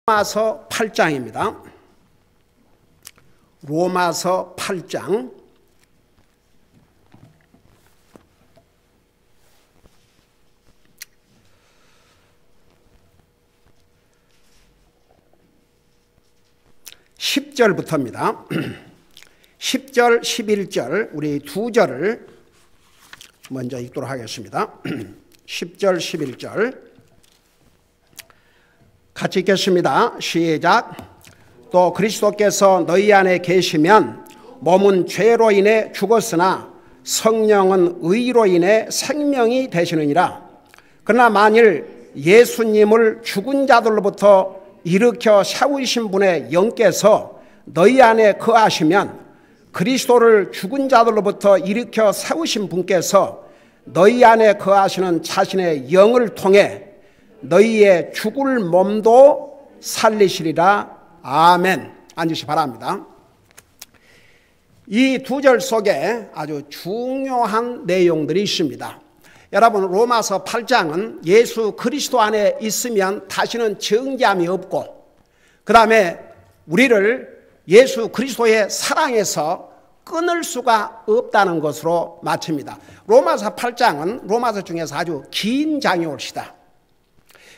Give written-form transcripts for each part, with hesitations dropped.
로마서 8장입니다. 로마서 8장 10절부터입니다. 10절, 11절 우리 두 절을 먼저 읽도록 하겠습니다. 10절, 11절 같이 읽겠습니다. 시작. 또 그리스도께서 너희 안에 계시면 몸은 죄로 인해 죽었으나 성령은 의로 인해 생명이 되시느니라. 그러나 만일 예수님을 죽은 자들로부터 일으켜 세우신 분의 영께서 너희 안에 거하시면 그리스도를 죽은 자들로부터 일으켜 세우신 분께서 너희 안에 거하시는 자신의 영을 통해 너희의 죽을 몸도 살리시리라. 아멘. 앉으시 바랍니다. 이 두 절 속에 아주 중요한 내용들이 있습니다. 여러분, 로마서 8장은 예수 그리스도 안에 있으면 다시는 정죄함이 없고, 그 다음에 우리를 예수 그리스도의 사랑에서 끊을 수가 없다는 것으로 마칩니다. 로마서 8장은 로마서 중에서 아주 긴 장이 옳시다.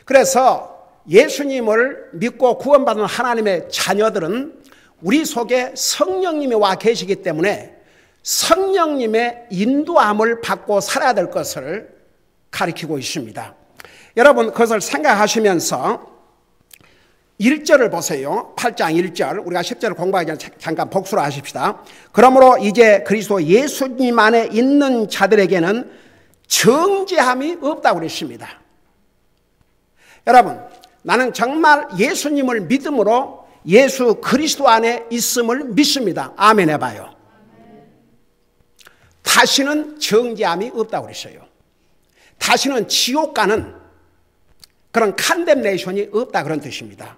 그래서 예수님을 믿고 구원받은 하나님의 자녀들은 우리 속에 성령님이 와 계시기 때문에 성령님의 인도함을 받고 살아야 될 것을 가리키고 있습니다. 여러분, 그것을 생각하시면서 1절을 보세요. 8장 1절. 우리가 10절을 공부하기 전에 잠깐 복수를 하십시다. 그러므로 이제 그리스도 예수님 안에 있는 자들에게는 정죄함이 없다고 그랬습니다. 여러분, 나는 정말 예수님을 믿음으로 예수 그리스도 안에 있음을 믿습니다. 아멘 해봐요. 다시는 정죄함이 없다고 그랬어요. 다시는 지옥 가는 그런 컨뎀네이션이 없다 그런 뜻입니다.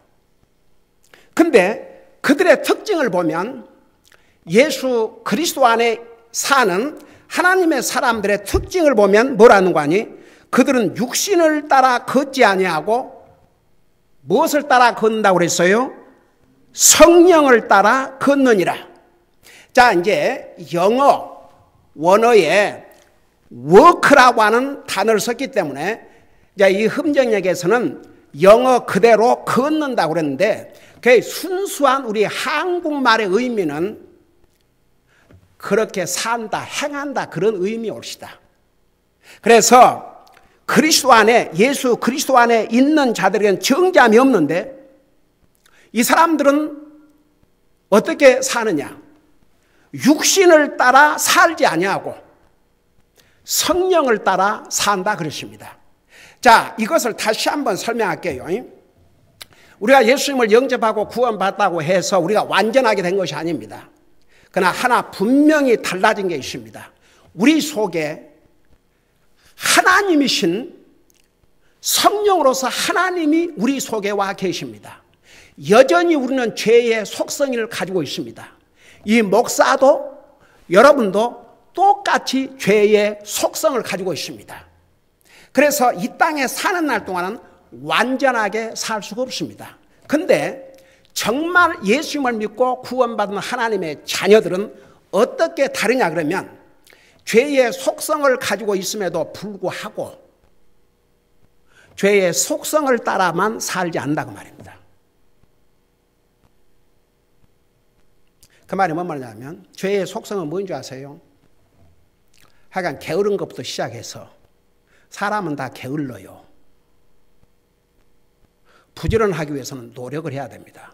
근데 그들의 특징을 보면 예수 그리스도 안에 사는 하나님의 사람들의 특징을 보면 뭐라는 거 아니? 그들은 육신을 따라 걷지 아니하고 무엇을 따라 걷는다고 그랬어요? 성령을 따라 걷느니라. 자, 이제 영어 원어에 워크라고 하는 단어를 썼기 때문에 이제 이 흠정역에서는 영어 그대로 걷는다고 그랬는데 그 순수한 우리 한국말의 의미는 그렇게 산다, 행한다 그런 의미 옳시다. 그래서 그리스도 안에, 예수 그리스도 안에 있는 자들에게는 정죄함이 없는데 이 사람들은 어떻게 사느냐? 육신을 따라 살지 아니하고 성령을 따라 산다 그러십니다. 자, 이것을 다시 한번 설명할게요. 우리가 예수님을 영접하고 구원받았다고 해서 우리가 완전하게 된 것이 아닙니다. 그러나 하나 분명히 달라진 게 있습니다. 우리 속에 하나님이신 성령으로서 하나님이 우리 속에 와 계십니다. 여전히 우리는 죄의 속성을 가지고 있습니다. 이 목사도 여러분도 똑같이 죄의 속성을 가지고 있습니다. 그래서 이 땅에 사는 날 동안은 완전하게 살 수가 없습니다. 근데 정말 예수님을 믿고 구원받은 하나님의 자녀들은 어떻게 다르냐 그러면 죄의 속성을 가지고 있음에도 불구하고 죄의 속성을 따라만 살지 않는다고 말입니다. 그 말이 뭔 말이냐면 죄의 속성은 뭔지 아세요? 하여간 게으른 것부터 시작해서 사람은 다 게을러요. 부지런하기 위해서는 노력을 해야 됩니다.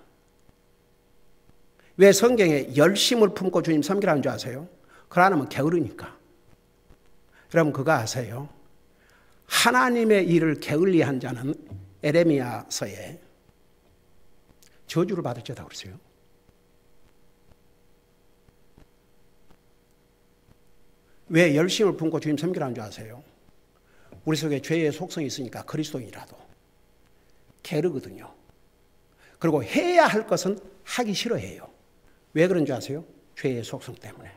왜 성경에 열심을 품고 주님 섬기라는 줄 아세요? 그러면 게으르니까. 여러분 그거 아세요? 하나님의 일을 게을리한 자는 에레미야서에 저주를 받을 자다 그랬어요. 왜 열심을 품고 주님 섬기라는 줄 아세요? 우리 속에 죄의 속성이 있으니까 그리스도인이라도 게으르거든요. 그리고 해야 할 것은 하기 싫어해요. 왜 그런 줄 아세요? 죄의 속성 때문에.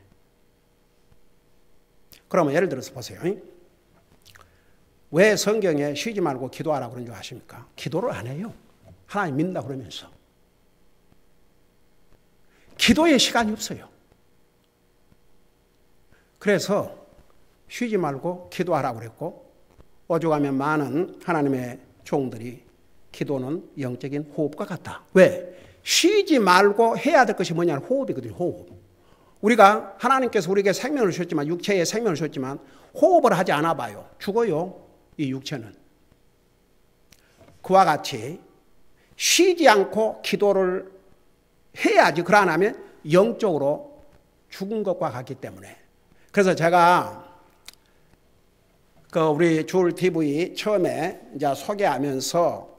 그러면 예를 들어서 보세요. 왜 성경에 쉬지 말고 기도하라고 그런 줄 아십니까? 기도를 안 해요. 하나님 믿는다 그러면서. 기도의 시간이 없어요. 그래서 쉬지 말고 기도하라고 그랬고, 오죽하면 많은 하나님의 종들이 기도는 영적인 호흡과 같다. 왜? 쉬지 말고 해야 될 것이 뭐냐면 호흡이거든요. 호흡. 우리가 하나님께서 우리에게 생명을 주셨지만, 육체에 생명을 주셨지만 호흡을 하지 않아 봐요. 죽어요. 이 육체는. 그와 같이 쉬지 않고 기도를 해야지. 그러나 하면 영적으로 죽은 것과 같기 때문에. 그래서 제가 우리 주울 TV 처음에 이제 소개하면서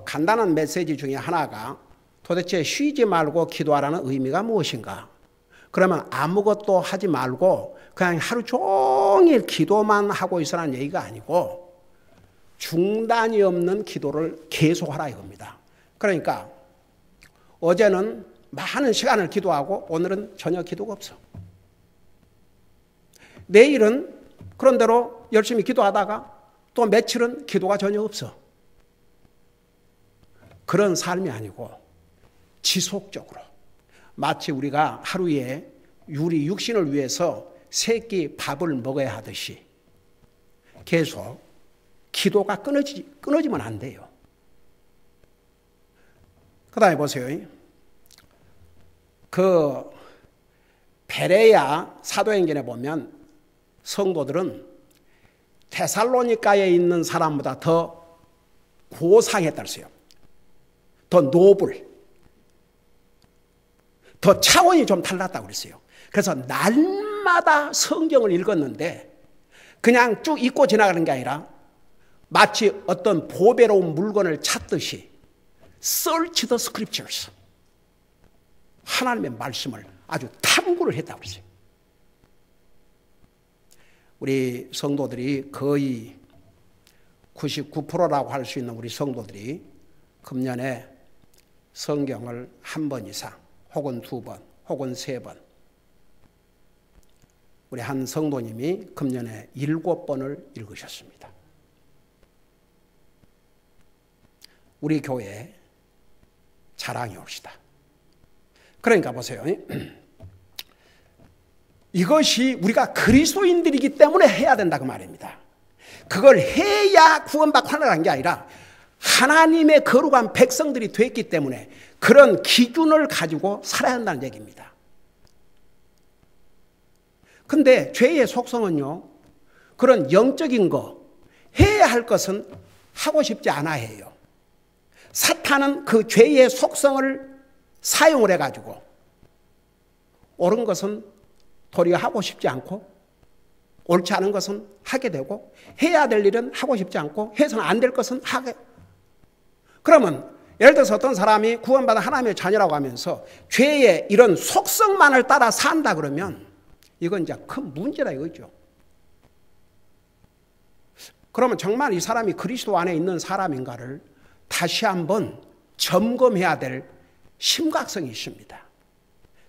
간단한 메시지 중에 하나가 도대체 쉬지 말고 기도하라는 의미가 무엇인가? 그러면 아무것도 하지 말고 그냥 하루 종일 기도만 하고 있으라는 얘기가 아니고 중단이 없는 기도를 계속하라 이겁니다. 그러니까 어제는 많은 시간을 기도하고 오늘은 전혀 기도가 없어. 내일은 그런 대로 열심히 기도하다가 또 며칠은 기도가 전혀 없어. 그런 삶이 아니고 지속적으로 마치 우리가 하루에 우리 육신을 위해서 세 끼 밥을 먹어야 하듯이 계속 기도가 끊어지면 안 돼요. 그 다음에 보세요. 베레야 사도행전에 보면 성도들은 데살로니가에 있는 사람보다 더 고상했다 그랬어요. 더 노블, 더 차원이 좀 달랐다고 그랬어요. 그래서 날마다 성경을 읽었는데 그냥 쭉 읽고 지나가는 게 아니라 마치 어떤 보배로운 물건을 찾듯이 Search the Scriptures, 하나님의 말씀을 아주 탐구를 했다고 그랬어요. 우리 성도들이 거의 99%라고 할 수 있는 우리 성도들이 금년에 성경을 한 번 이상 혹은 두 번 혹은 세 번, 우리 한 성도님이 금년에 7번을 읽으셨습니다. 우리 교회에 자랑해 옵시다. 그러니까 보세요. 이것이 우리가 그리스도인들이기 때문에 해야 된다 그 말입니다. 그걸 해야 구원받고 하나라는 게 아니라 하나님의 거룩한 백성들이 됐기 때문에 그런 기준을 가지고 살아야 한다는 얘기입니다. 근데 죄의 속성은요, 그런 영적인 거, 해야 할 것은 하고 싶지 않아 해요. 사탄은 그 죄의 속성을 사용을 해가지고 옳은 것은 도리어 하고 싶지 않고 옳지 않은 것은 하게 되고 해야 될 일은 하고 싶지 않고 해서는 안 될 것은 하게. 그러면 예를 들어서 어떤 사람이 구원받은 하나님의 자녀라고 하면서 죄의 이런 속성만을 따라 산다 그러면 이건 이제 큰 문제라 이거죠. 그러면 정말 이 사람이 그리스도 안에 있는 사람인가를 다시 한번 점검해야 될 심각성이 있습니다.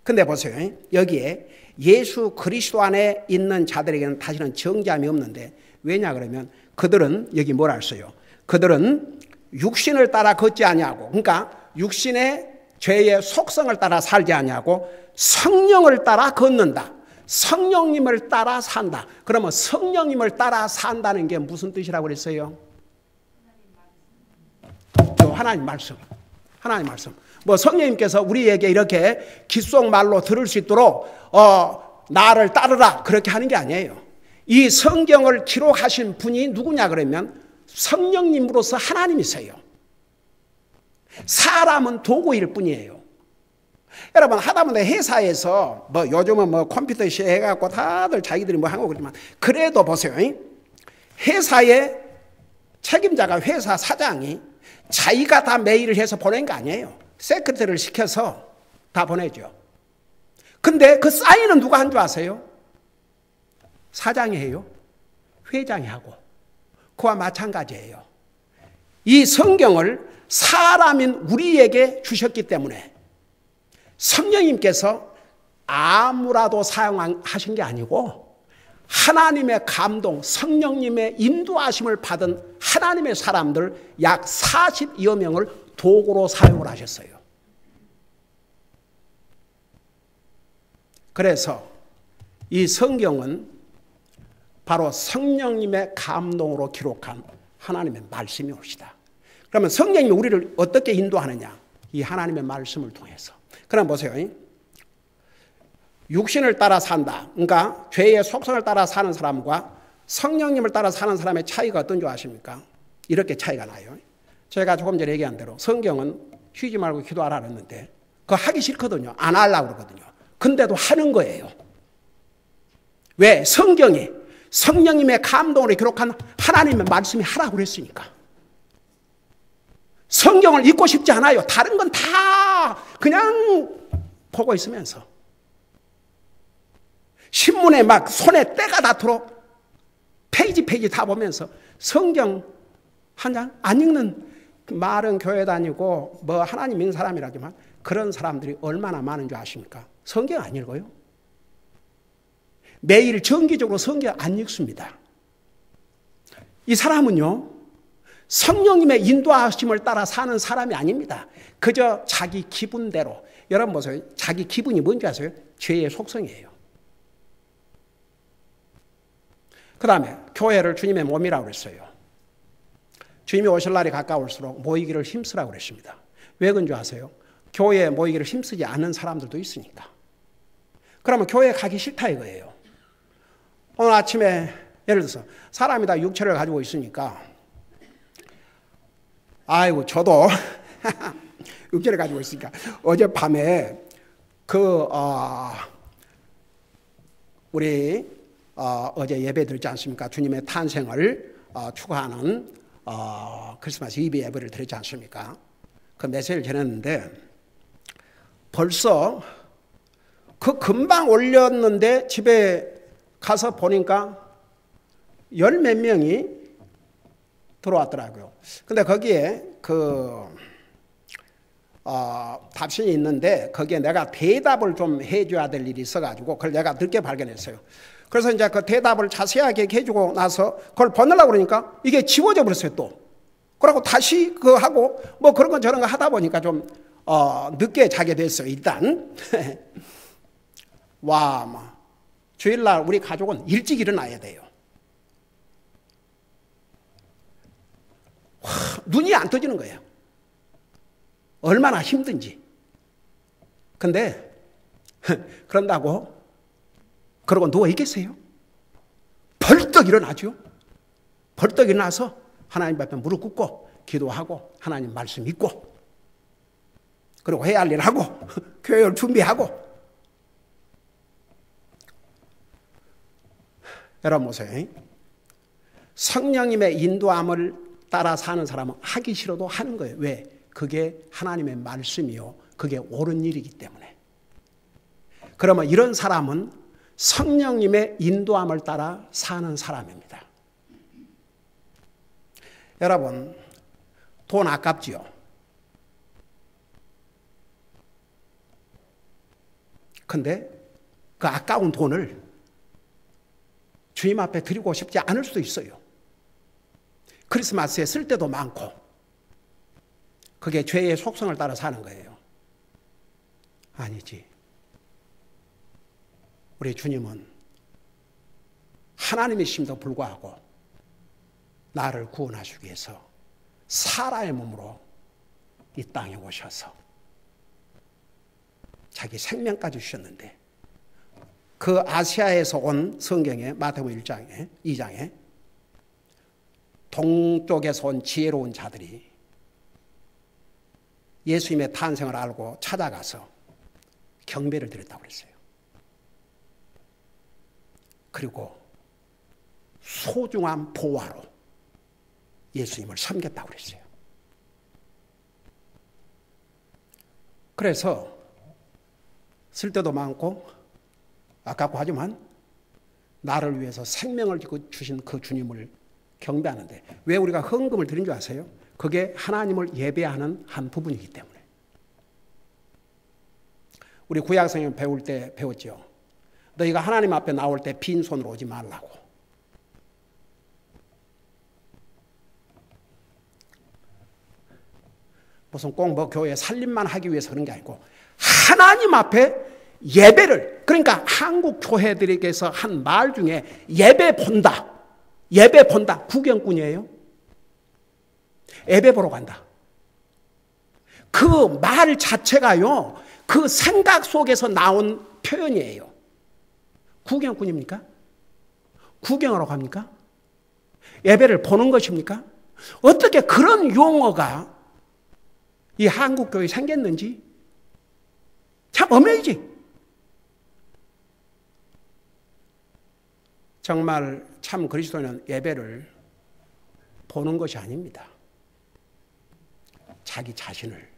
근데 보세요. 여기에 예수 그리스도 안에 있는 자들에게는 다시는 정죄함이 없는데, 왜냐 그러면 그들은 여기 뭐라 했어요? 그들은 육신을 따라 걷지 아니하고, 그러니까 육신의 죄의 속성을 따라 살지 아니하고 성령을 따라 걷는다. 성령님을 따라 산다. 그러면 성령님을 따라 산다는 게 무슨 뜻이라고 그랬어요? 하나님 말씀. 하나님 말씀. 뭐 성령님께서 우리에게 이렇게 귓속말로 들을 수 있도록 나를 따르라 그렇게 하는 게 아니에요. 이 성경을 기록하신 분이 누구냐 그러면 성령님으로서 하나님이세요. 사람은 도구일 뿐이에요. 여러분 하다못해 회사에서 뭐 요즘은 뭐 컴퓨터 시에 해갖고 다들 자기들이 뭐 하고 그러지만 그래도 보세요. 회사의 책임자가 회사 사장이 자기가 다 메일을 해서 보낸 거 아니에요. 세크레터리를 시켜서 다 보내죠. 근데 그 사인은 누가 한 줄 아세요? 사장이 해요. 회장이 하고. 그와 마찬가지예요. 이 성경을 사람인 우리에게 주셨기 때문에 성령님께서 아무라도 사용하신 게 아니고 하나님의 감동, 성령님의 인도하심을 받은 하나님의 사람들 약 40여 명을 도구로 사용을 하셨어요. 그래서 이 성경은 바로 성령님의 감동으로 기록한 하나님의 말씀이 옵시다. 그러면 성령님이 우리를 어떻게 인도하느냐? 이 하나님의 말씀을 통해서. 그럼 보세요. 육신을 따라 산다. 그러니까 죄의 속성을 따라 사는 사람과 성령님을 따라 사는 사람의 차이가 어떤 줄 아십니까? 이렇게 차이가 나요. 제가 조금 전에 얘기한 대로 성경은 쉬지 말고 기도하라 그랬는데 그거 하기 싫거든요. 안 하려고 그러거든요. 근데도 하는 거예요. 왜? 성경이 성령님의 감동으로 기록한 하나님의 말씀이 하라고 그랬으니까. 성경을 읽고 싶지 않아요. 다른 건 다 그냥 보고 있으면서. 신문에 막 손에 때가 닿도록 페이지 다 보면서 성경 한 장 안 읽는 말은 교회 다니고 뭐 하나님 믿는 사람이라지만 그런 사람들이 얼마나 많은 줄 아십니까? 성경 안 읽어요. 매일 정기적으로 성경 안 읽습니다. 이 사람은요, 성령님의 인도하심을 따라 사는 사람이 아닙니다. 그저 자기 기분대로. 여러분 보세요. 자기 기분이 뭔지 아세요? 죄의 속성이에요. 그 다음에 교회를 주님의 몸이라고 그랬어요. 주님이 오실 날이 가까울수록 모이기를 힘쓰라고 그랬습니다. 왜 그런 줄 아세요? 교회에 모이기를 힘쓰지 않는 사람들도 있으니까. 그러면 교회에 가기 싫다 이거예요. 오늘 아침에 예를 들어서 사람이 다 육체를 가지고 있으니까 아이고 저도 육체를 가지고 있으니까 어젯밤에 우리 어제 예배 드렸지 않습니까? 주님의 탄생을 축하하는 크리스마스 이브 예배를 드렸지 않습니까? 그 메시지를 전했는데 벌써 그 금방 올렸는데 집에 가서 보니까 열 몇 명이 들어왔더라고요. 근데 거기에 답신이 있는데 거기에 내가 대답을 좀 해줘야 될 일이 있어가지고 그걸 내가 늦게 발견했어요. 그래서 이제 그 대답을 자세하게 해주고 나서 그걸 보내려고 그러니까 이게 지워져 버렸어요 또. 그러고 다시 그거 하고 뭐 그런 건 저런 거 하다 보니까 좀 늦게 자게 됐어요 일단. 와, 주일날 우리 가족은 일찍 일어나야 돼요. 눈이 안 떠지는 거예요. 얼마나 힘든지. 근데 그런다고 그러고 누워 있겠어요? 벌떡 일어나죠. 벌떡 일어나서 하나님 앞에 무릎 꿇고 기도하고 하나님 말씀 읽고 그리고 해야 할 일 하고 교회를 준비하고. 여러분 보세요. 성령님의 인도함을 따라 사는 사람은 하기 싫어도 하는 거예요. 왜? 그게 하나님의 말씀이요. 그게 옳은 일이기 때문에. 그러면 이런 사람은 성령님의 인도함을 따라 사는 사람입니다. 여러분, 돈 아깝지요? 근데 그 아까운 돈을 주님 앞에 드리고 싶지 않을 수도 있어요. 크리스마스에 쓸 때도 많고 그게 죄의 속성을 따라 사는 거예요. 아니지. 우리 주님은 하나님이심도 불구하고 나를 구원하시기 위해서 사람의 몸으로 이 땅에 오셔서 자기 생명까지 주셨는데 그 아시아에서 온 성경의 마태복음 2장에 동쪽에서 온 지혜로운 자들이 예수님의 탄생을 알고 찾아가서 경배를 드렸다고 그랬어요. 그리고 소중한 보화로 예수님을 섬겼다고 그랬어요. 그래서 쓸 때도 많고 아깝고 하지만 나를 위해서 생명을 주신 그 주님을 경배하는데 왜 우리가 헌금을 드린 줄 아세요? 그게 하나님을 예배하는 한 부분이기 때문에. 우리 구약성경 배울 때 배웠죠. 너희가 하나님 앞에 나올 때 빈손으로 오지 말라고. 무슨 꼭 뭐 교회 살림만 하기 위해서 그런 게 아니고 하나님 앞에 예배를, 그러니까 한국 교회들에게서 한 말 중에 예배 본다. 예배 본다. 구경꾼이에요. 예배 보러 간다. 그 말 자체가요, 그 생각 속에서 나온 표현이에요. 구경꾼입니까? 구경하러 갑니까? 예배를 보는 것입니까? 어떻게 그런 용어가 이 한국 교회에 생겼는지 참 어메이징. 정말 참 그리스도인은 예배를 보는 것이 아닙니다. 자기 자신을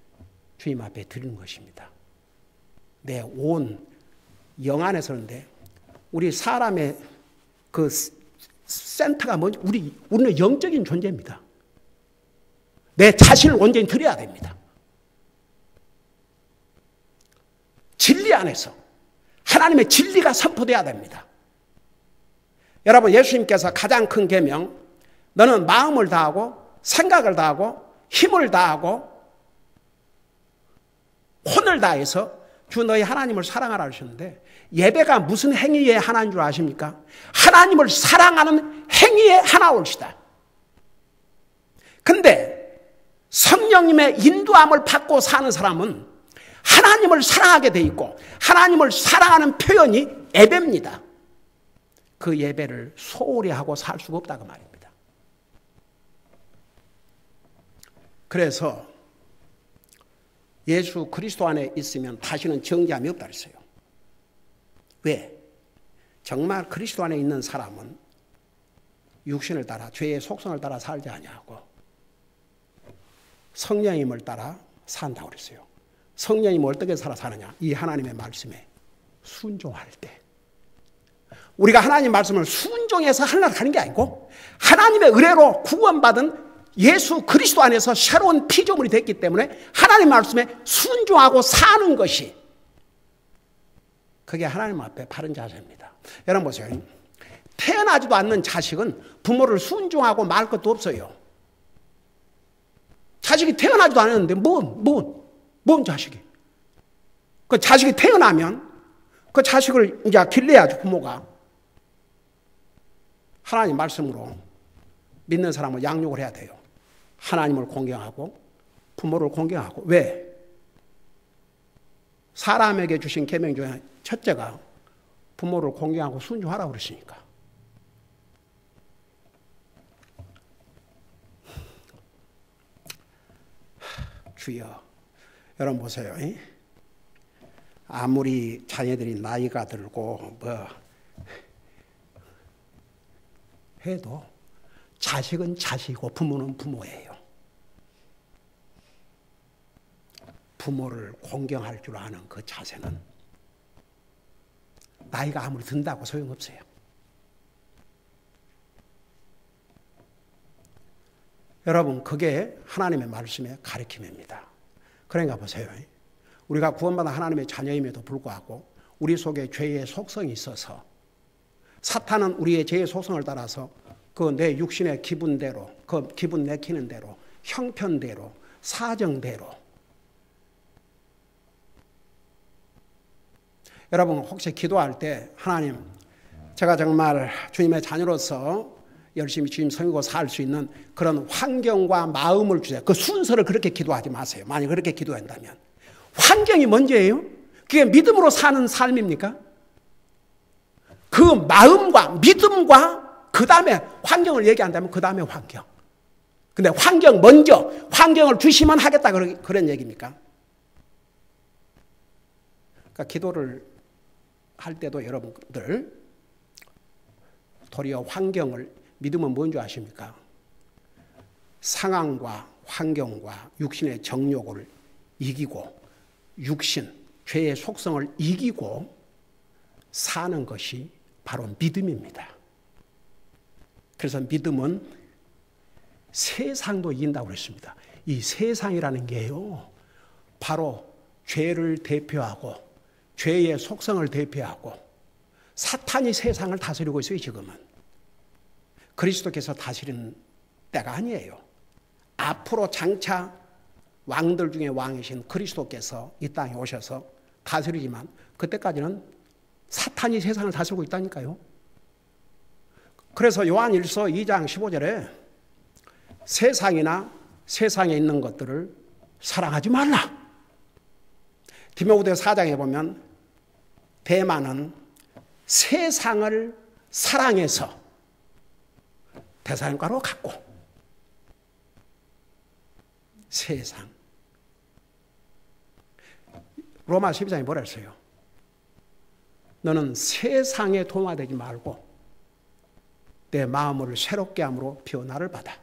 주님 앞에 드리는 것입니다. 내 온 영 안에서인데, 우리 사람의 그 센터가 뭔지, 우리는 영적인 존재입니다. 내 자신을 온전히 드려야 됩니다. 진리 안에서 하나님의 진리가 선포돼야 됩니다. 여러분, 예수님께서 가장 큰 계명, 너는 마음을 다하고 생각을 다하고 힘을 다하고 혼을 다해서 주 너희 하나님을 사랑하라 하셨는데, 예배가 무슨 행위의 하나인 줄 아십니까? 하나님을 사랑하는 행위의 하나올시다. 근데 성령님의 인도함을 받고 사는 사람은 하나님을 사랑하게 돼 있고, 하나님을 사랑하는 표현이 예배입니다. 그 예배를 소홀히 하고 살 수가 없다고 말입니다. 그래서 예수 그리스도 안에 있으면 다시는 정죄함이 없다 그랬어요. 왜? 정말 그리스도 안에 있는 사람은 육신을 따라, 죄의 속성을 따라 살지 아니하고 성령님을 따라 산다고 그랬어요. 성령님은 어떻게 살아 사느냐? 이 하나님의 말씀에 순종할 때. 우리가 하나님 말씀을 순종해서 하려고 하는 게 아니고, 하나님의 은혜로 구원받은 예수 그리스도 안에서 새로운 피조물이 됐기 때문에 하나님 말씀에 순종하고 사는 것이, 그게 하나님 앞에 바른 자세입니다. 여러분 보세요. 태어나지도 않는 자식은 부모를 순종하고 말 것도 없어요. 자식이 태어나지도 않았는데 뭔 자식이? 그 자식이 태어나면 그 자식을 이제 길러야죠, 부모가. 하나님 말씀으로 믿는 사람을 양육을 해야 돼요. 하나님을 공경하고 부모를 공경하고. 왜? 사람에게 주신 계명 중에 첫째가 부모를 공경하고 순종하라고 그러시니까. 주여, 여러분 보세요. 아무리 자녀들이 나이가 들고 뭐 해도 자식은 자식이고 부모는 부모예요. 부모를 공경할 줄 아는 그 자세는 나이가 아무리 든다고 소용없어요. 여러분, 그게 하나님의 말씀의 가르침입니다. 그러니까 보세요. 우리가 구원받은 하나님의 자녀임에도 불구하고 우리 속에 죄의 속성이 있어서 사탄은 우리의 죄의 속성을 따라서 그 내 육신의 기분대로, 그 기분 내키는 대로, 형편대로, 사정대로. 여러분, 혹시 기도할 때 하나님, 제가 정말 주님의 자녀로서 열심히 주님 섬기고 살 수 있는 그런 환경과 마음을 주세요. 그 순서를 그렇게 기도하지 마세요. 만약 그렇게 기도한다면. 환경이 먼저예요? 그게 믿음으로 사는 삶입니까? 그 마음과 믿음과 그 다음에 환경을 얘기한다면 그 다음에 환경. 근데 환경 먼저, 환경을 주시면 하겠다 그런 얘기입니까? 그러니까 기도를 할 때도 여러분들 도리어 환경을, 믿음은 뭔지 아십니까? 상황과 환경과 육신의 정욕을 이기고 육신, 죄의 속성을 이기고 사는 것이 바로 믿음입니다. 그래서 믿음은 세상도 이긴다고 그랬습니다. 이 세상이라는 게요, 바로 죄를 대표하고 죄의 속성을 대표하고 사탄이 세상을 다스리고 있어요. 지금은 그리스도께서 다스리는 때가 아니에요. 앞으로 장차 왕들 중에 왕이신 그리스도께서 이 땅에 오셔서 다스리지만 그때까지는 사탄이 세상을 다스리고 있다니까요. 그래서 요한일서 2장 15절에 세상이나 세상에 있는 것들을 사랑하지 말라. 디모데후서 4장에 보면 대만은 세상을 사랑해서 데살로니가로 갔고, 세상. 로마 12장에 뭐라 했어요? 너는 세상에 동화되지 말고 내 마음을 새롭게 함으로 변화를 받아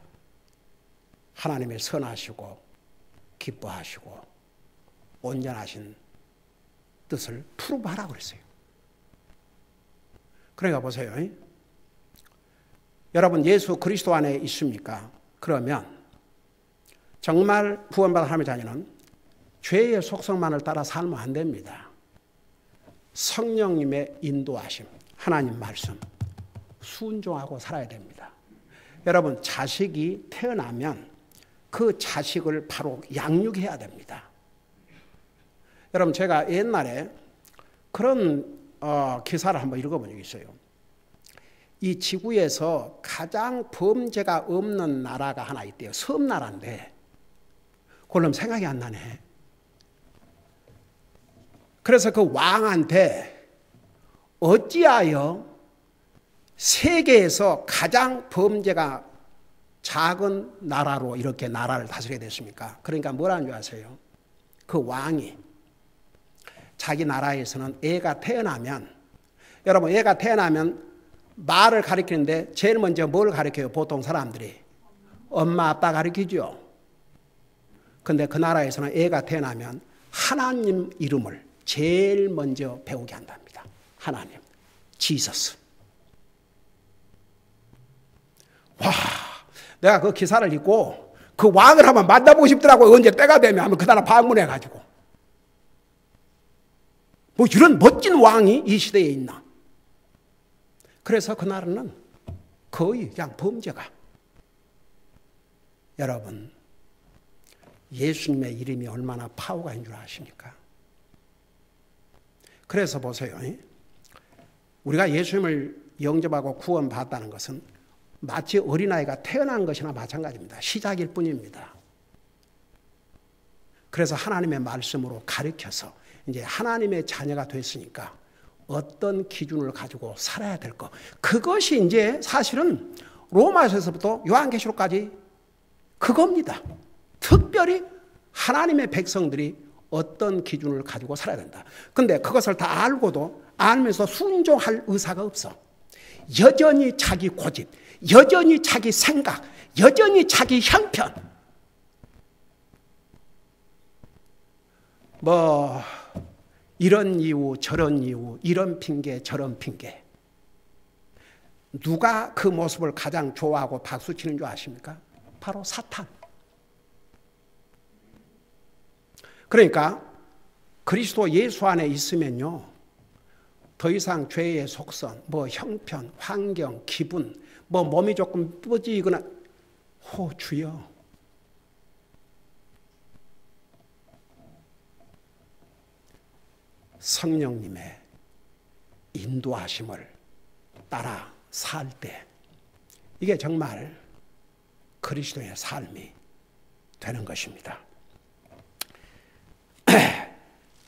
하나님의 선하시고 기뻐하시고 온전하신 뜻을 풀어봐라 그랬어요. 그러니까 보세요. 여러분 예수 그리스도 안에 있습니까? 그러면 정말 구원받은 하나님의 자녀는 죄의 속성만을 따라 살면 안 됩니다. 성령님의 인도하심, 하나님 말씀, 순종하고 살아야 됩니다. 여러분 자식이 태어나면 그 자식을 바로 양육해야 됩니다. 여러분 제가 옛날에 그런 기사를 한번 읽어본 적이 있어요. 이 지구에서 가장 범죄가 없는 나라가 하나 있대요. 섬나라인데 그걸로 생각이 안 나네. 그래서 그 왕한테 어찌하여 세계에서 가장 범죄가 작은 나라로 이렇게 나라를 다스리게 됐습니까? 그러니까 뭐라는 줄 아세요? 그 왕이 자기 나라에서는 애가 태어나면, 여러분 애가 태어나면 말을 가리키는데 제일 먼저 뭘 가리켜요? 보통 사람들이 엄마 아빠 가리키죠. 근데 그 나라에서는 애가 태어나면 하나님 이름을 제일 먼저 배우게 한답니다. 하나님, 지저스. 와, 내가 그 기사를 읽고 그 왕을 한번 만나보고 싶더라고요. 언제 때가 되면 하면 그 나라 방문해가지고. 뭐 이런 멋진 왕이 이 시대에 있나. 그래서 그 나라는 거의 그냥 범죄가. 여러분 예수님의 이름이 얼마나 파워가 있는 줄 아십니까? 그래서 보세요. 우리가 예수님을 영접하고 구원받았다는 것은 마치 어린아이가 태어난 것이나 마찬가지입니다. 시작일 뿐입니다. 그래서 하나님의 말씀으로 가르쳐서 이제 하나님의 자녀가 됐으니까 어떤 기준을 가지고 살아야 될 것. 그것이 이제 사실은 로마서에서부터 요한계시록까지 그겁니다. 특별히 하나님의 백성들이 어떤 기준을 가지고 살아야 된다. 근데 그것을 다 알고도 알면서 순종할 의사가 없어. 여전히 자기 고집, 여전히 자기 생각, 여전히 자기 형편. 뭐 이런 이유 저런 이유, 이런 핑계 저런 핑계. 누가 그 모습을 가장 좋아하고 박수치는 줄 아십니까? 바로 사탄. 그러니까 그리스도 예수 안에 있으면요, 더 이상 죄의 속성, 뭐 형편, 환경, 기분, 뭐 몸이 조금 뻐지거나, 주여. 성령님의 인도하심을 따라 살 때 이게 정말 그리스도의 삶이 되는 것입니다.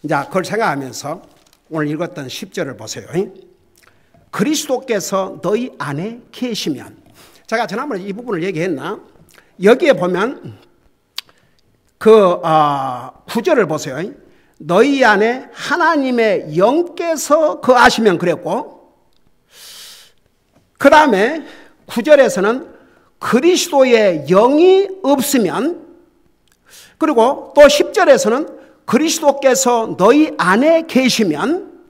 자, 그걸 생각하면서 오늘 읽었던 10절을 보세요. 그리스도께서 너희 안에 계시면, 제가 지난번에 이 부분을 얘기했나? 여기에 보면 그 9절을 보세요. 너희 안에 하나님의 영께서 거하시면 그랬고, 그 다음에 9절에서는 그리스도의 영이 없으면, 그리고 또 10절에서는 그리스도께서 너희 안에 계시면,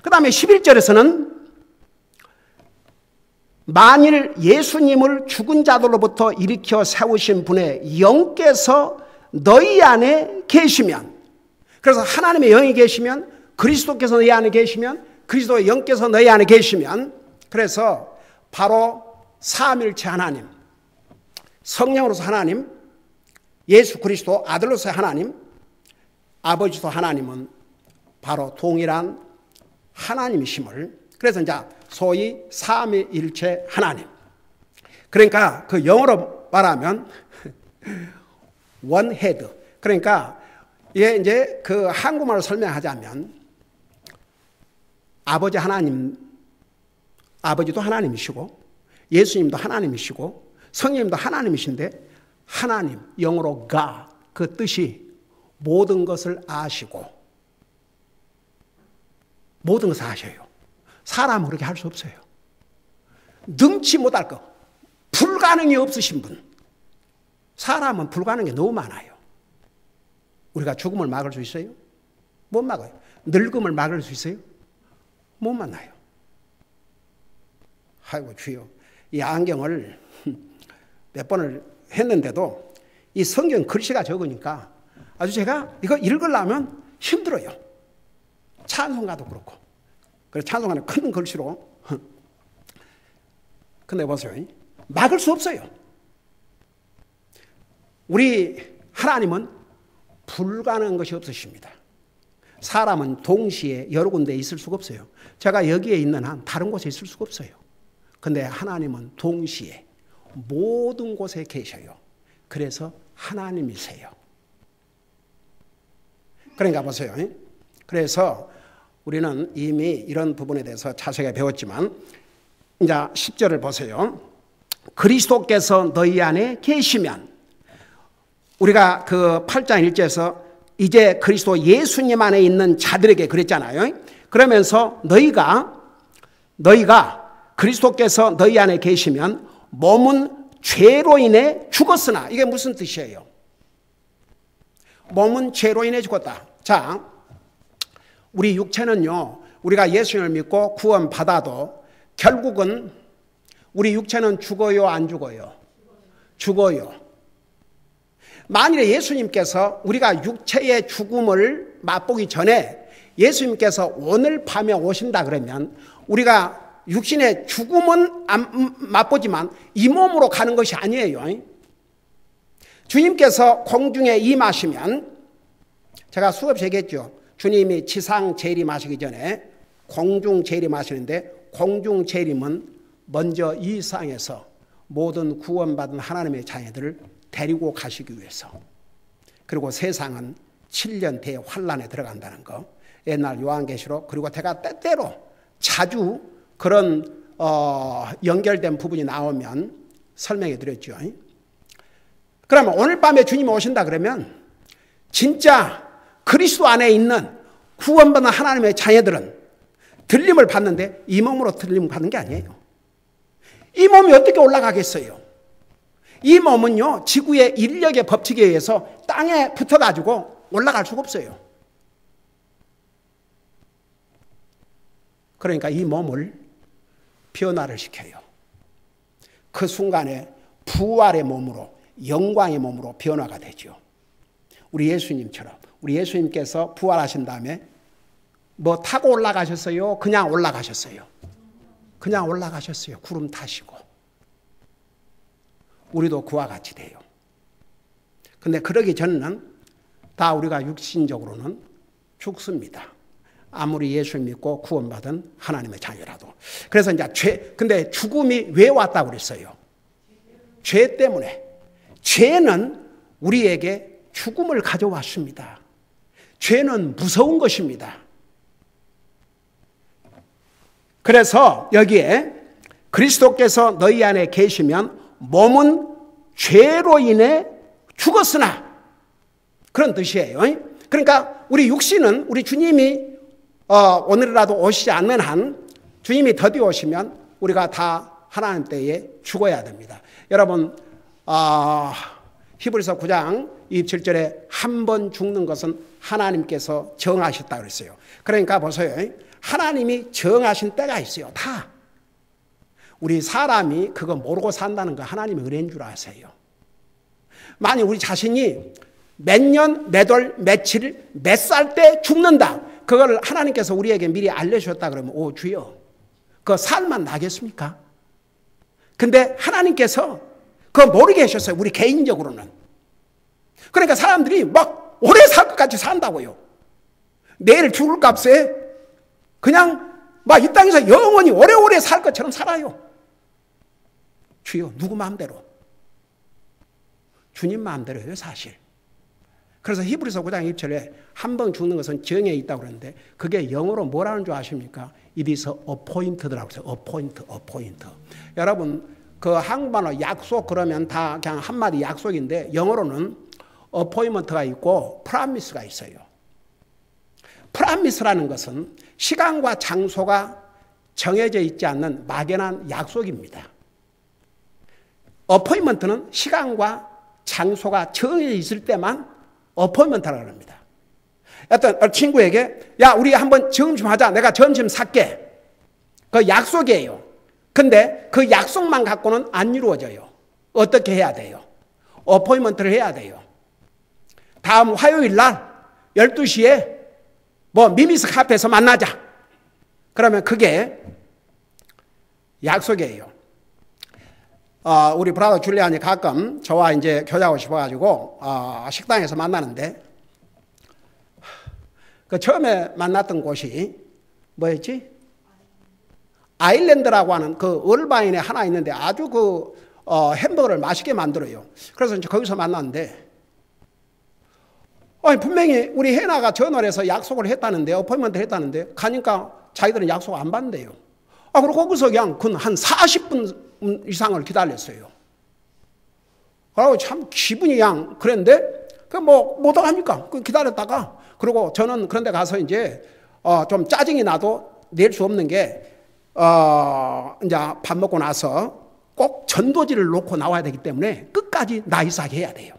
그 다음에 11절에서는 만일 예수님을 죽은 자들로부터 일으켜 세우신 분의 영께서 너희 안에 계시면, 그래서 하나님의 영이 계시면, 그리스도께서 너희 안에 계시면, 그리스도의 영께서 너희 안에 계시면, 그래서 바로 삼일체 하나님, 성령으로서 하나님, 예수 그리스도 아들로서의 하나님, 아버지도 하나님은 바로 동일한 하나님이심을, 그래서 이제 소위 삼위일체 하나님. 그러니까 그 영어로 말하면 원 헤드. 그러니까 이게 이제 그 한국말로 설명하자면 아버지 하나님, 아버지도 하나님이시고 예수님도 하나님이시고 성령님도 하나님이신데, 하나님, 영어로 God, 그 뜻이 모든 것을 아시고 모든 것을 아셔요. 사람은 그렇게 할 수 없어요. 능치 못할 것, 불가능이 없으신 분. 사람은 불가능이 너무 많아요. 우리가 죽음을 막을 수 있어요? 못 막아요. 늙음을 막을 수 있어요? 못 만나요. 아이고 주여, 이 안경을 몇 번을 했는데도 이 성경 글씨가 적으니까 아주 제가 이거 읽으려면 힘들어요. 찬송가도 그렇고. 그래서 찬송가는 큰 글씨로. 근데 보세요. 막을 수 없어요. 우리 하나님은 불가능한 것이 없으십니다. 사람은 동시에 여러 군데에 있을 수가 없어요. 제가 여기에 있는 한 다른 곳에 있을 수가 없어요. 근데 하나님은 동시에 모든 곳에 계셔요. 그래서 하나님이세요. 그러니까 보세요. 그래서 우리는 이미 이런 부분에 대해서 자세하게 배웠지만, 이제 10절을 보세요. 그리스도께서 너희 안에 계시면, 우리가 그 8장 1절에서 이제 그리스도 예수님 안에 있는 자들에게 그랬잖아요. 그러면서 너희가 그리스도께서 너희 안에 계시면 몸은 죄로 인해 죽었으나, 이게 무슨 뜻이에요? 몸은 죄로 인해 죽었다. 자, 우리 육체는요, 우리가 예수님을 믿고 구원 받아도 결국은 우리 육체는 죽어요, 안 죽어요? 죽어요. 만일에 예수님께서 우리가 육체의 죽음을 맛보기 전에 예수님께서 오늘 밤에 오신다 그러면 우리가 육신의 죽음은 안 맛보지만 이 몸으로 가는 것이 아니에요. 주님께서 공중에 임하시면, 제가 수없이 얘기했죠. 주님이 지상 재림하시기 전에 공중 재림하시는데, 공중 재림은 먼저 이 세상에서 모든 구원받은 하나님의 자녀들을 데리고 가시기 위해서, 그리고 세상은 7년 대환란에 들어간다는 거, 옛날 요한계시록, 그리고 제가 때때로 자주 그런 연결된 부분이 나오면 설명해 드렸죠. 그러면 오늘 밤에 주님이 오신다 그러면 진짜 그리스도 안에 있는 구원받은 하나님의 자녀들은 들림을 받는데 이 몸으로 들림을 받는 게 아니에요. 이 몸이 어떻게 올라가겠어요? 이 몸은요, 지구의 인력의 법칙에 의해서 땅에 붙어가지고 올라갈 수가 없어요. 그러니까 이 몸을 변화를 시켜요. 그 순간에 부활의 몸으로, 영광의 몸으로 변화가 되죠. 우리 예수님처럼, 우리 예수님께서 부활하신 다음에 뭐 타고 올라가셨어요? 그냥 올라가셨어요? 그냥 올라가셨어요. 구름 타시고. 우리도 그와 같이 돼요. 근데 그러기 전에는 다 우리가 육신적으로는 죽습니다. 아무리 예수를 믿고 구원받은 하나님의 자녀라도. 그래서 이제 근데 죽음이 왜 왔다고 그랬어요? 죄 때문에. 죄는 우리에게 죽음을 가져왔습니다. 죄는 무서운 것입니다. 그래서 여기에 그리스도께서 너희 안에 계시면 몸은 죄로 인해 죽었으나, 그런 뜻이에요. 그러니까 우리 육신은, 우리 주님이 오늘이라도 오시지 않는 한, 주님이 더디 오시면 우리가 다 하나님 때에 죽어야 됩니다. 여러분, 히브리서 9장 27절에 한 번 죽는 것은 하나님께서 정하셨다고 그랬어요. 그러니까 보세요. 하나님이 정하신 때가 있어요. 다. 우리 사람이 그거 모르고 산다는 거 하나님이 은혜인 줄 아세요. 만약 우리 자신이 몇 년, 몇 월, 며칠, 몇 살 때 죽는다, 그걸 하나님께서 우리에게 미리 알려주셨다 그러면 오 주여, 그 살만 나겠습니까? 근데 하나님께서 그거 모르게 하셨어요. 우리 개인적으로는. 그러니까 사람들이 막 오래 살 것 같이 산다고요. 내일 죽을 값에 그냥 막 이 땅에서 영원히 오래오래 살 것처럼 살아요. 주여, 누구 마음대로? 주님 마음대로예요, 사실. 그래서 히브리서 9장 1절에 한 번 죽는 것은 정에 있다고 그러는데 그게 영어로 뭐라는 줄 아십니까? It is appointed라고 해서 appoint. 여러분, 그 한국말로 약속 그러면 다 그냥 한마디 약속인데 영어로는 appointment가 있고 promise가 있어요. promise라는 것은 시간과 장소가 정해져 있지 않는 막연한 약속입니다. appointment는 시간과 장소가 정해져 있을 때만 appointment라고 합니다. 어떤 친구에게 야, 우리 한번 점심하자. 내가 점심 살게. 그 약속이에요. 근데 그 약속만 갖고는 안 이루어져요. 어떻게 해야 돼요? appointment를 해야 돼요. 다음 화요일 날 12시에 뭐 미미스 카페에서 만나자. 그러면 그게 약속이에요. 우리 브라더 줄리안이 가끔 저와 이제 교제하고 싶어가지고 식당에서 만나는데 그 처음에 만났던 곳이 뭐였지? 아일랜드라고 하는 그 얼바인에 하나 있는데 아주 그 햄버거를 맛있게 만들어요. 그래서 이제 거기서 만났는데 분명히 우리 해나가 전화를 해서 약속을 했다는데 어포인먼트를 했다는데 가니까 자기들은 약속 안 받는데요. 그리고 거기서 그냥 한 40분 이상을 기다렸어요. 그리고 참 기분이 그냥 그랬는데 뭐 어떡합니까? 기다렸다가 그리고 저는 그런데 가서 이제 좀 짜증이 나도 낼 수 없는 게 이제 밥 먹고 나서 꼭 전도지를 놓고 나와야 되기 때문에 끝까지 나이스하게 해야 돼요.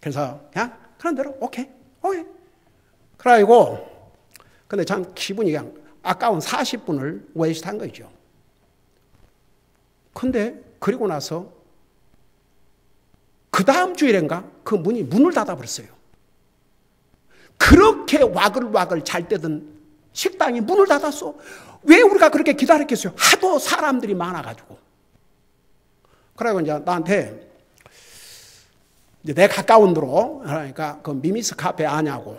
그래서 그냥 그런 대로 오케이. 그래가지고 근데 참 기분이 그냥 아까운 40분을 웨이스트한 거죠. 근데 그리고 나서 그 다음 주일인가 그 문을 닫아버렸어요. 그렇게 와글와글 잘 되던 식당이 문을 닫았어. 왜 우리가 그렇게 기다렸겠어요? 하도 사람들이 많아가지고. 그래고 이제 나한테 이제 내 가까운 데로 그러니까 그 미미스 카페 아냐고.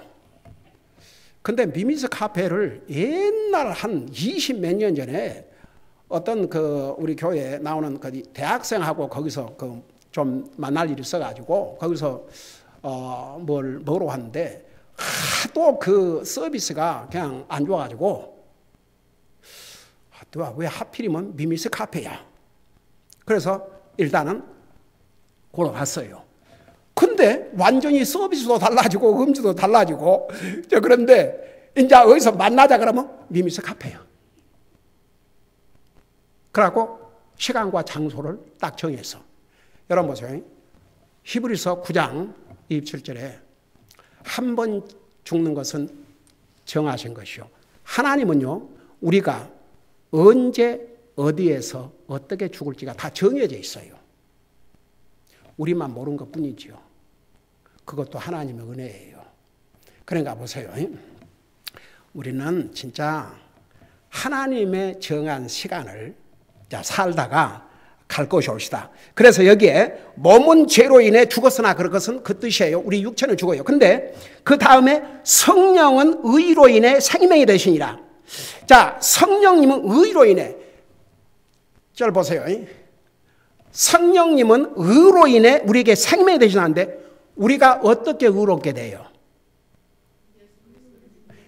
근데 미미스 카페를 옛날 한 20 몇 년 전에 어떤 그 우리 교회에 나오는 그 대학생하고 거기서 그 좀 만날 일이 있어가지고 거기서 뭘 먹으러 왔는데 하도 그 서비스가 그냥 안 좋아가지고 왜 하필이면 미미스 카페야. 그래서 일단은 보러 갔어요. 근데 완전히 서비스도 달라지고 음주도 달라지고 그런데 이제 어디서 만나자 그러면 미미스 카페야. 그래갖고 시간과 장소를 딱 정해서 여러분 보세요. 히브리서 9장 27절에 한 번 죽는 것은 정하신 것이요. 하나님은요, 우리가 언제 어디에서 어떻게 죽을지가 다 정해져 있어요. 우리만 모르는 것 뿐이지요. 그것도 하나님의 은혜예요. 그러니까 보세요. 우리는 진짜 하나님의 정한 시간을 살다가 갈 것이 옵시다. 그래서 여기에 몸은 죄로 인해 죽었으나 그런 것은 그 뜻이에요. 우리 육체는 죽어요. 근데 그 다음에 성령은 의로 인해 생명이 되시니라. 자, 성령님은 의로 인해 절 보세요. 성령님은 의로 인해 우리에게 생명이 되시는데 우리가 어떻게 의롭게 돼요?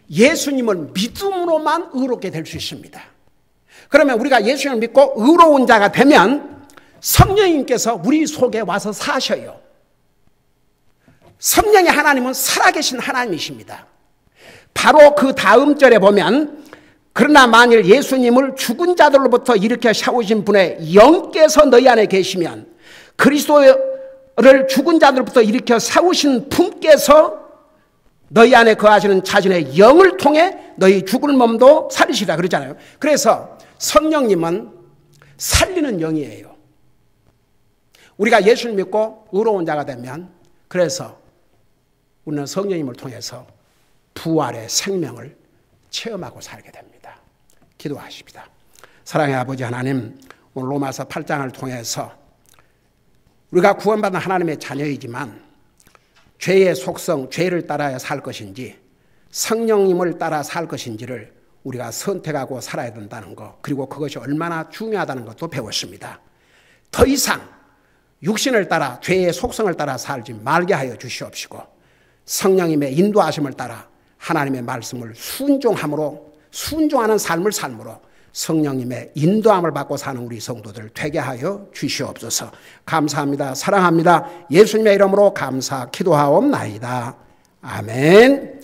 예수님을 믿음으로만 의롭게 될 수 있습니다. 그러면 우리가 예수님을 믿고 의로운 자가 되면 성령님께서 우리 속에 와서 사셔요. 성령의 하나님은 살아계신 하나님이십니다. 바로 그 다음 절에 보면 그러나 만일 예수님을 죽은 자들로부터 일으켜 세우신 분의 영께서 너희 안에 계시면 그리스도를 죽은 자들로부터 일으켜 세우신 분께서 너희 안에 거하시는 자신의 영을 통해 너희 죽을 몸도 살리시라 그러잖아요. 그래서 성령님은 살리는 영이에요. 우리가 예수를 믿고 의로운 자가 되면 그래서 우리는 성령님을 통해서 부활의 생명을 체험하고 살게 됩니다. 기도하십니다. 사랑의 아버지 하나님, 오늘 로마서 8장을 통해서 우리가 구원받은 하나님의 자녀이지만 죄의 속성, 죄를 따라야 살 것인지 성령님을 따라 살 것인지를 우리가 선택하고 살아야 된다는 것, 그리고 그것이 얼마나 중요하다는 것도 배웠습니다. 더 이상 육신을 따라 죄의 속성을 따라 살지 말게 하여 주시옵시고 성령님의 인도하심을 따라 하나님의 말씀을 순종하는 삶을 삶으로 성령님의 인도함을 받고 사는 우리 성도들 되게 하여 주시옵소서. 감사합니다. 사랑합니다. 예수님의 이름으로 감사 기도하옵나이다. 아멘.